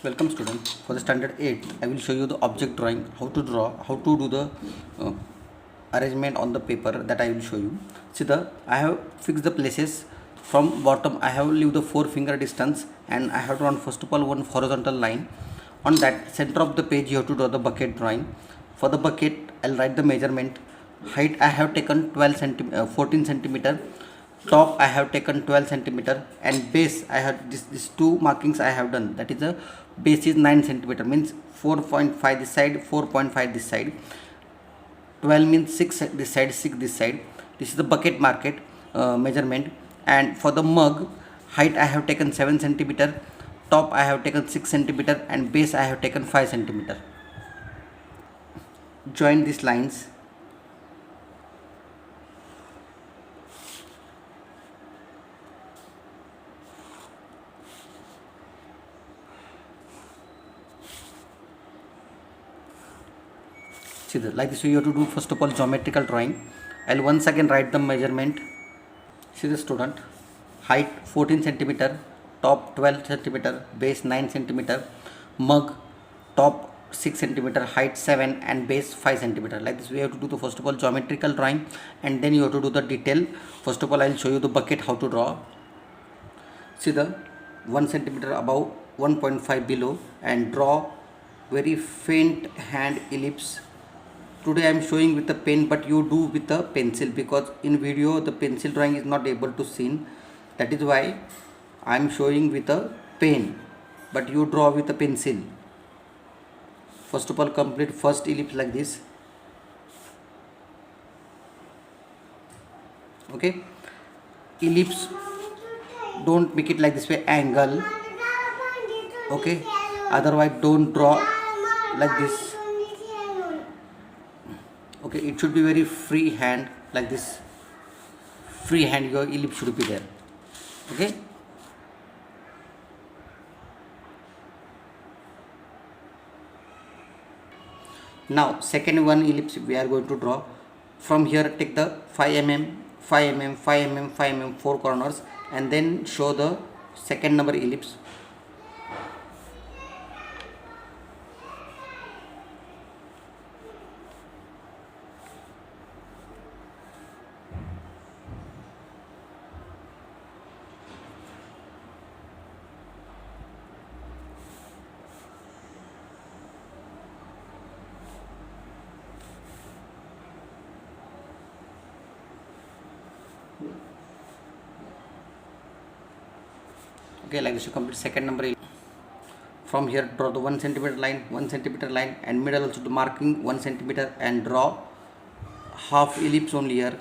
Welcome students. For the standard 8, I will show you the object drawing, how to draw, how to do the uh, arrangement on the paper that I will show you. See I have fixed the places from bottom. I have leave the 4 finger distance and I have drawn first of all one horizontal line. On that center of the page you have to draw the bucket drawing. For the bucket I'll write the measurement. Height I have taken 14 centimeter. Top I have taken 12 centimeter and base I have this two markings I have done. That is the base is 9 centimeter, means 4.5 this side, 4.5 this side. 12 means 6 this side, 6 this side. This is the bucket market measurement. And for the mug, height I have taken 7 centimeter, top I have taken 6 centimeter and base I have taken 5 centimeter. Join these lines. See like this way you have to do first of all geometrical drawing. I'll once again write the measurement. See the student, height 14 centimeter, top 12 centimeter, base 9 centimeter, mug top 6 centimeter, height 7 and base 5 centimeter. Like this we have to do the first of all geometrical drawing and then you have to do the detail. First of all I'll show you the bucket how to draw. See the 1 centimeter above, 1.5 below and draw very faint hand ellipse. Today I am showing with the pen, but you do with the pencil because in video the pencil drawing is not able to seen. That is why I am showing with a pen, but you draw with a pencil. First of all complete first ellipse like this. Okay, ellipse don't make it like this way, angle. Okay, otherwise don't draw like this. Okay, it should be very free hand like this. Free hand your ellipse should be there. Okay, now second one ellipse we are going to draw. From here take the 5 mm, 5 mm, 5 mm, 5 mm 4 corners and then show the second number ellipse. Okay, like this you complete second number. From here draw the 1 centimeter line, 1 centimeter line and middle also the marking 1 centimeter and draw half ellipse only here.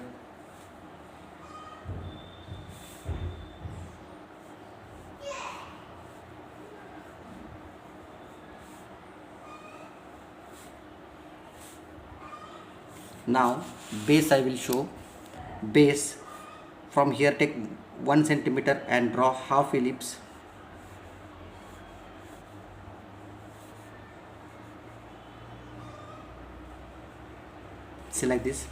Now base I will show. Base from here take 1 centimeter and draw half ellipse. See like this.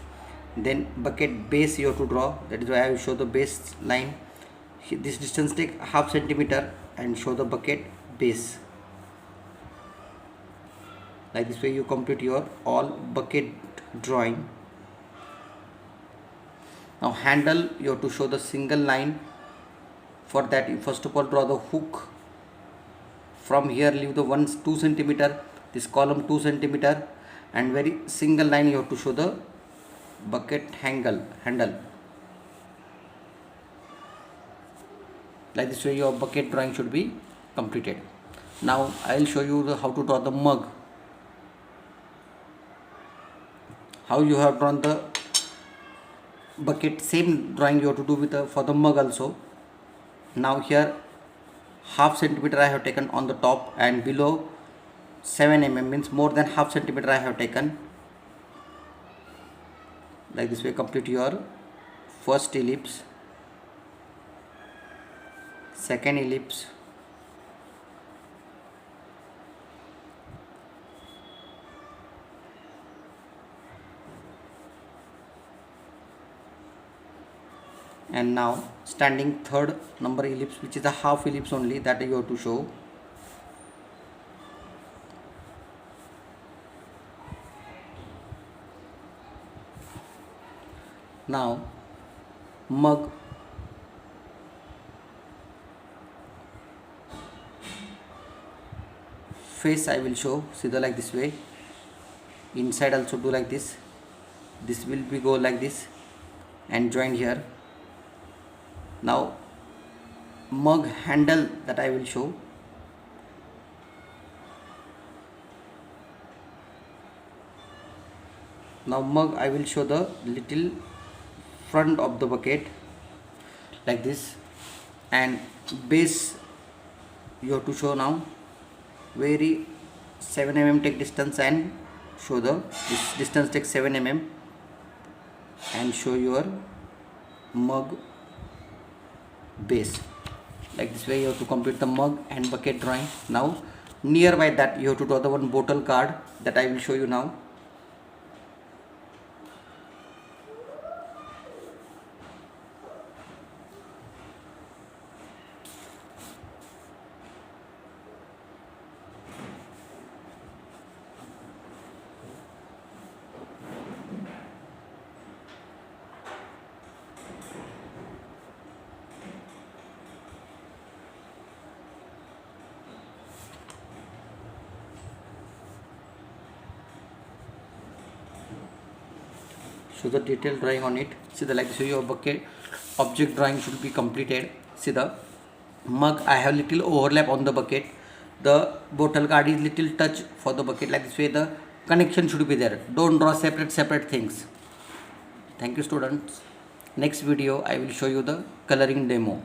Then bucket base you have to draw. That is why I will show the base line. This distance take half centimeter and show the bucket base. Like this way you complete your all bucket drawing. Now handle you have to show the single line. For that you first of all draw the hook. From here leave the 2 centimeter, this column 2 centimeter and very single line you have to show the bucket handle. Like this way your bucket drawing should be completed. Now I will show you how to draw the mug. How you have drawn the bucket, same drawing you have to do with for the mug also. Now here half centimeter I have taken on the top and below 7 mm, means more than half centimeter I have taken. Like this way complete your first ellipse, second ellipse, and now standing third number ellipse, which is a half ellipse only, that you have to show. Now mug face I will show. See the like this way. Inside also do like this. This will be go like this and join here. Now mug handle that I will show. Now mug I will show the little front of the bucket like this, and base you have to show now very 7 mm take distance and show the this distance take 7 mm and show your mug base. Like this way you have to complete the mug and bucket drawing. Now nearby that you have to draw the one bottle card that I will show you now. Show the detailed drawing on it. See the like so your bucket object drawing should be completed. See the mug I have little overlap on the bucket. The bottle card is little touch for the bucket. Like this way the connection should be there. Don't draw separate things. Thank you students. Next video I will show you the coloring demo.